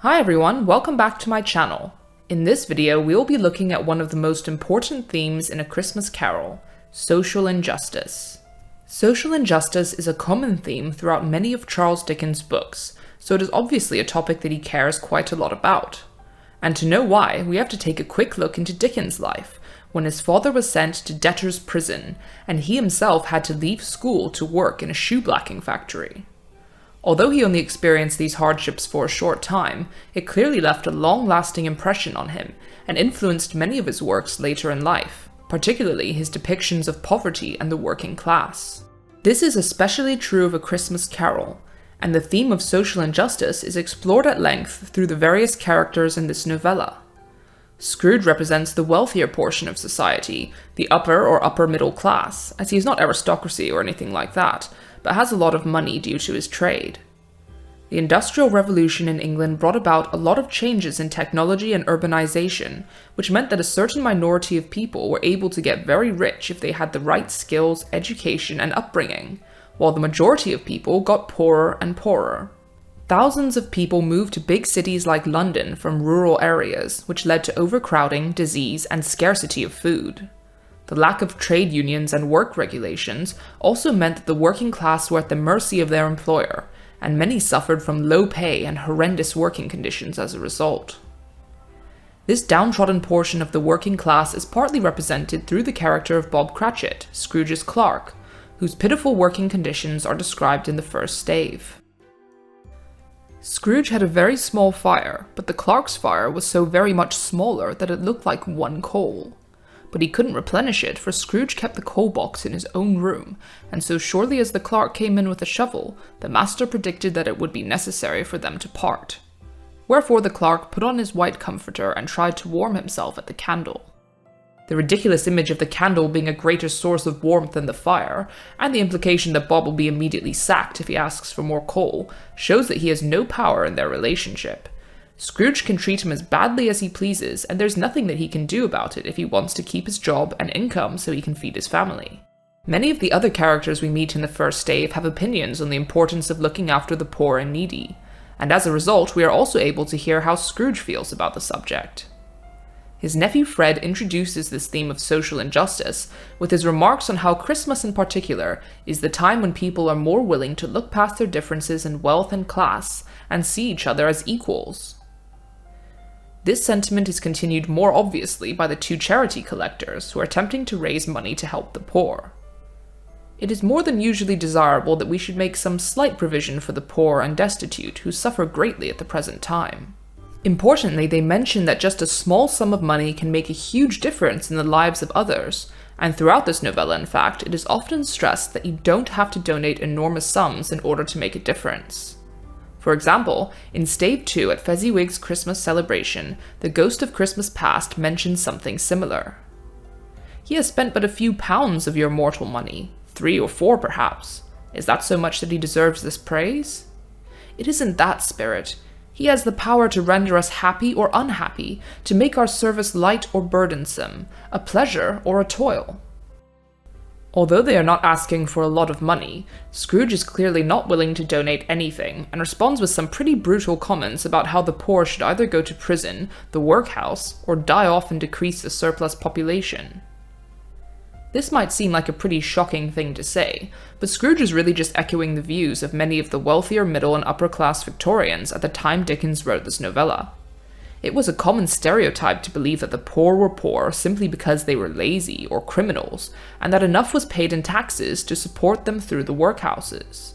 Hi everyone, welcome back to my channel. In this video, we will be looking at one of the most important themes in A Christmas Carol, social injustice. Social injustice is a common theme throughout many of Charles Dickens' books, so it is obviously a topic that he cares quite a lot about. And to know why, we have to take a quick look into Dickens' life, when his father was sent to debtor's prison, and he himself had to leave school to work in a shoeblacking factory. Although he only experienced these hardships for a short time, it clearly left a long-lasting impression on him and influenced many of his works later in life, particularly his depictions of poverty and the working class. This is especially true of A Christmas Carol, and the theme of social injustice is explored at length through the various characters in this novella. Scrooge represents the wealthier portion of society, the upper or upper middle class, as he is not aristocracy or anything like that, but has a lot of money due to his trade. The Industrial Revolution in England brought about a lot of changes in technology and urbanization, which meant that a certain minority of people were able to get very rich if they had the right skills, education, and upbringing, while the majority of people got poorer and poorer. Thousands of people moved to big cities like London from rural areas, which led to overcrowding, disease, and scarcity of food. The lack of trade unions and work regulations also meant that the working class were at the mercy of their employer, and many suffered from low pay and horrendous working conditions as a result. This downtrodden portion of the working class is partly represented through the character of Bob Cratchit, Scrooge's clerk, whose pitiful working conditions are described in the first stave. Scrooge had a very small fire, but the clerk's fire was so very much smaller that it looked like one coal. But he couldn't replenish it, for Scrooge kept the coal box in his own room, and so surely as the clerk came in with a shovel, the master predicted that it would be necessary for them to part. Wherefore the clerk put on his white comforter and tried to warm himself at the candle. The ridiculous image of the candle being a greater source of warmth than the fire, and the implication that Bob will be immediately sacked if he asks for more coal, shows that he has no power in their relationship. Scrooge can treat him as badly as he pleases, and there's nothing that he can do about it if he wants to keep his job and income so he can feed his family. Many of the other characters we meet in the first stave have opinions on the importance of looking after the poor and needy, and as a result we are also able to hear how Scrooge feels about the subject. His nephew Fred introduces this theme of social injustice with his remarks on how Christmas in particular is the time when people are more willing to look past their differences in wealth and class and see each other as equals. This sentiment is continued more obviously by the two charity collectors who are attempting to raise money to help the poor. It is more than usually desirable that we should make some slight provision for the poor and destitute who suffer greatly at the present time. Importantly, they mention that just a small sum of money can make a huge difference in the lives of others, and throughout this novella, in fact, it is often stressed that you don't have to donate enormous sums in order to make a difference. For example, in Stave 2 at Fezziwig's Christmas celebration, the Ghost of Christmas Past mentions something similar. He has spent but a few pounds of your mortal money, 3 or 4 perhaps. Is that so much that he deserves this praise? It isn't that spirit. He has the power to render us happy or unhappy, to make our service light or burdensome, a pleasure or a toil. Although they are not asking for a lot of money, Scrooge is clearly not willing to donate anything, and responds with some pretty brutal comments about how the poor should either go to prison, the workhouse, or die off and decrease the surplus population. This might seem like a pretty shocking thing to say, but Scrooge is really just echoing the views of many of the wealthier middle and upper class Victorians at the time Dickens wrote this novella. It was a common stereotype to believe that the poor were poor simply because they were lazy or criminals, and that enough was paid in taxes to support them through the workhouses.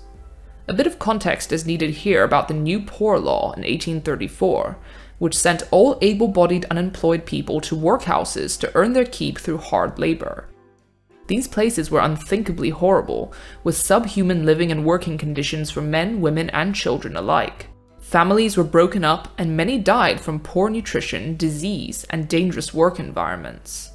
A bit of context is needed here about the New Poor Law in 1834, which sent all able-bodied unemployed people to workhouses to earn their keep through hard labor. These places were unthinkably horrible, with subhuman living and working conditions for men, women, and children alike. Families were broken up, and many died from poor nutrition, disease, and dangerous work environments.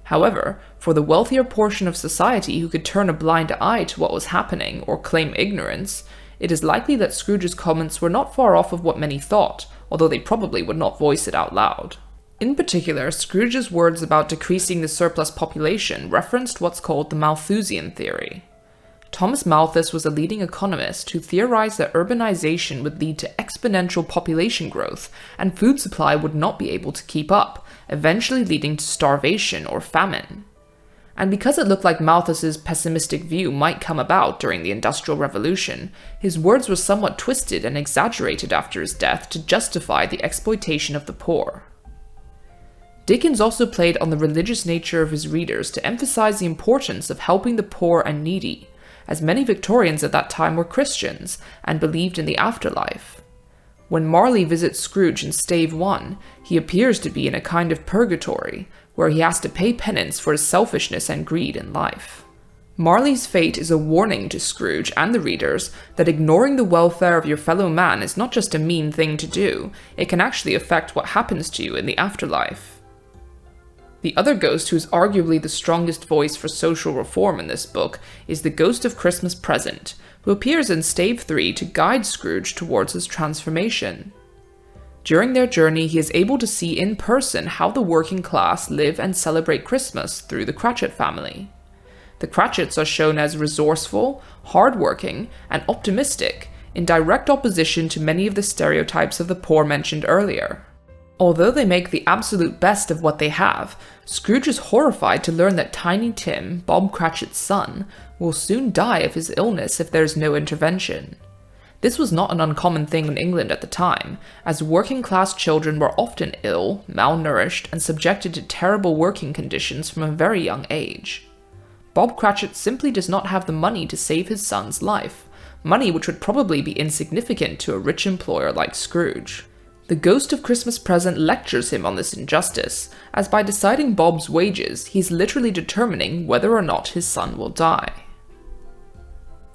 However, for the wealthier portion of society who could turn a blind eye to what was happening or claim ignorance, it is likely that Scrooge's comments were not far off of what many thought, although they probably would not voice it out loud. In particular, Scrooge's words about decreasing the surplus population referenced what's called the Malthusian Theory. Thomas Malthus was a leading economist who theorized that urbanization would lead to exponential population growth and food supply would not be able to keep up, eventually leading to starvation or famine. And because it looked like Malthus's pessimistic view might come about during the Industrial Revolution, his words were somewhat twisted and exaggerated after his death to justify the exploitation of the poor. Dickens also played on the religious nature of his readers to emphasize the importance of helping the poor and needy, as many Victorians at that time were Christians and believed in the afterlife. When Marley visits Scrooge in Stave 1, he appears to be in a kind of purgatory, where he has to pay penance for his selfishness and greed in life. Marley's fate is a warning to Scrooge and the readers that ignoring the welfare of your fellow man is not just a mean thing to do, it can actually affect what happens to you in the afterlife. The other ghost who is arguably the strongest voice for social reform in this book is the Ghost of Christmas Present, who appears in Stave 3 to guide Scrooge towards his transformation. During their journey, he is able to see in person how the working class live and celebrate Christmas through the Cratchit family. The Cratchits are shown as resourceful, hardworking, and optimistic, in direct opposition to many of the stereotypes of the poor mentioned earlier. Although they make the absolute best of what they have, Scrooge is horrified to learn that Tiny Tim, Bob Cratchit's son, will soon die of his illness if there is no intervention. This was not an uncommon thing in England at the time, as working-class children were often ill, malnourished, and subjected to terrible working conditions from a very young age. Bob Cratchit simply does not have the money to save his son's life, money which would probably be insignificant to a rich employer like Scrooge. The Ghost of Christmas Present lectures him on this injustice, as by deciding Bob's wages, he's literally determining whether or not his son will die.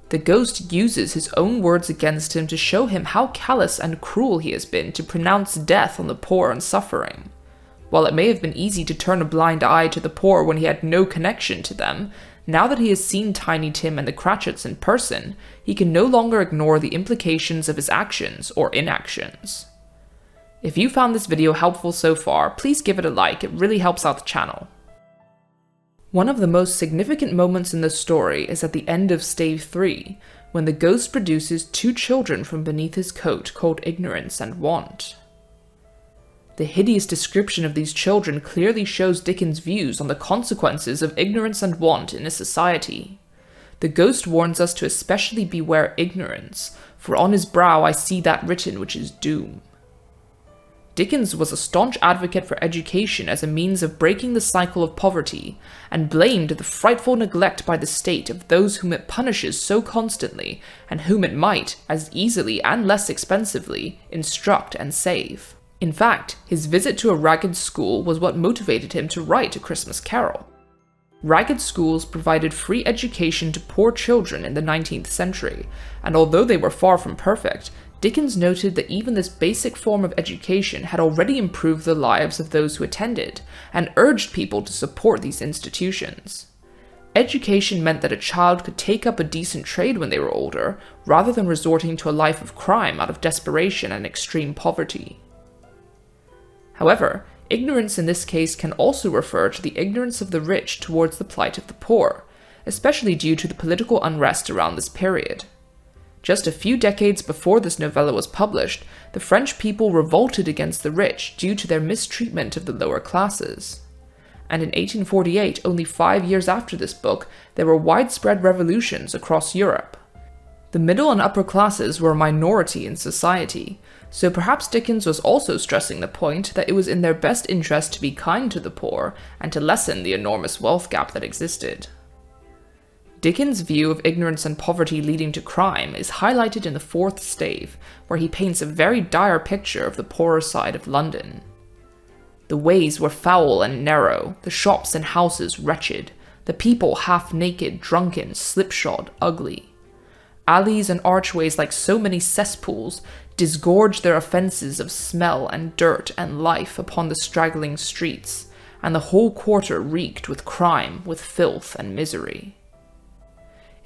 The ghost uses his own words against him to show him how callous and cruel he has been to pronounce death on the poor and suffering. While it may have been easy to turn a blind eye to the poor when he had no connection to them, now that he has seen Tiny Tim and the Cratchits in person, he can no longer ignore the implications of his actions or inactions. If you found this video helpful so far, please give it a like, it really helps out the channel. One of the most significant moments in the story is at the end of Stave 3, when the ghost produces two children from beneath his coat called Ignorance and Want. The hideous description of these children clearly shows Dickens' views on the consequences of ignorance and want in a society. The ghost warns us to especially beware ignorance, for on his brow I see that written which is doom. Dickens was a staunch advocate for education as a means of breaking the cycle of poverty, and blamed the frightful neglect by the state of those whom it punishes so constantly, and whom it might, as easily and less expensively, instruct and save. In fact, his visit to a ragged school was what motivated him to write A Christmas Carol. Ragged schools provided free education to poor children in the 19th century, and although they were far from perfect, Dickens noted that even this basic form of education had already improved the lives of those who attended, and urged people to support these institutions. Education meant that a child could take up a decent trade when they were older, rather than resorting to a life of crime out of desperation and extreme poverty. However, ignorance in this case can also refer to the ignorance of the rich towards the plight of the poor, especially due to the political unrest around this period. Just a few decades before this novella was published, the French people revolted against the rich due to their mistreatment of the lower classes. And in 1848, only 5 years after this book, there were widespread revolutions across Europe. The middle and upper classes were a minority in society, so perhaps Dickens was also stressing the point that it was in their best interest to be kind to the poor and to lessen the enormous wealth gap that existed. Dickens' view of ignorance and poverty leading to crime is highlighted in the fourth stave, where he paints a very dire picture of the poorer side of London. The ways were foul and narrow, the shops and houses wretched, the people half-naked, drunken, slipshod, ugly. Alleys and archways like so many cesspools disgorged their offences of smell and dirt and life upon the straggling streets, and the whole quarter reeked with crime, with filth and misery.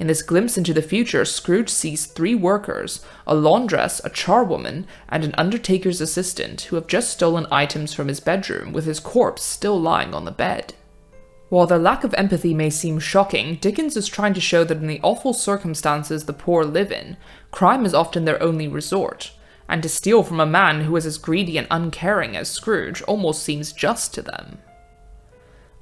In this glimpse into the future, Scrooge sees 3 workers, a laundress, a charwoman, and an undertaker's assistant who have just stolen items from his bedroom with his corpse still lying on the bed. While their lack of empathy may seem shocking, Dickens is trying to show that in the awful circumstances the poor live in, crime is often their only resort, and to steal from a man who is as greedy and uncaring as Scrooge almost seems just to them.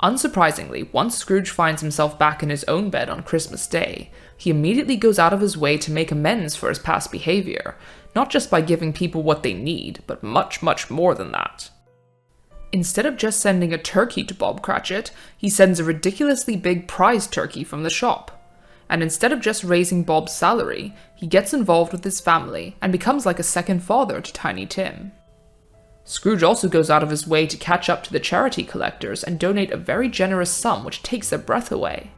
Unsurprisingly, once Scrooge finds himself back in his own bed on Christmas Day, he immediately goes out of his way to make amends for his past behavior, not just by giving people what they need, but much, much more than that. Instead of just sending a turkey to Bob Cratchit, he sends a ridiculously big prize turkey from the shop. And instead of just raising Bob's salary, he gets involved with his family and becomes like a second father to Tiny Tim. Scrooge also goes out of his way to catch up to the charity collectors and donate a very generous sum which takes their breath away.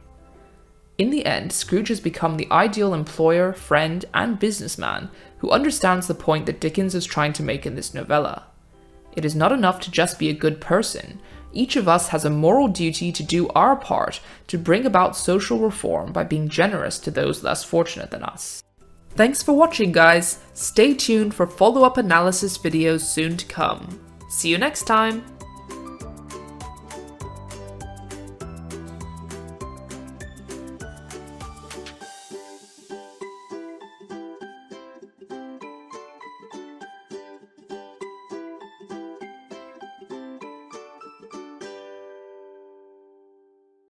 In the end, Scrooge has become the ideal employer, friend, and businessman who understands the point that Dickens is trying to make in this novella. It is not enough to just be a good person. Each of us has a moral duty to do our part to bring about social reform by being generous to those less fortunate than us. Thanks for watching, guys. Stay tuned for follow-up analysis videos soon to come. See you next time!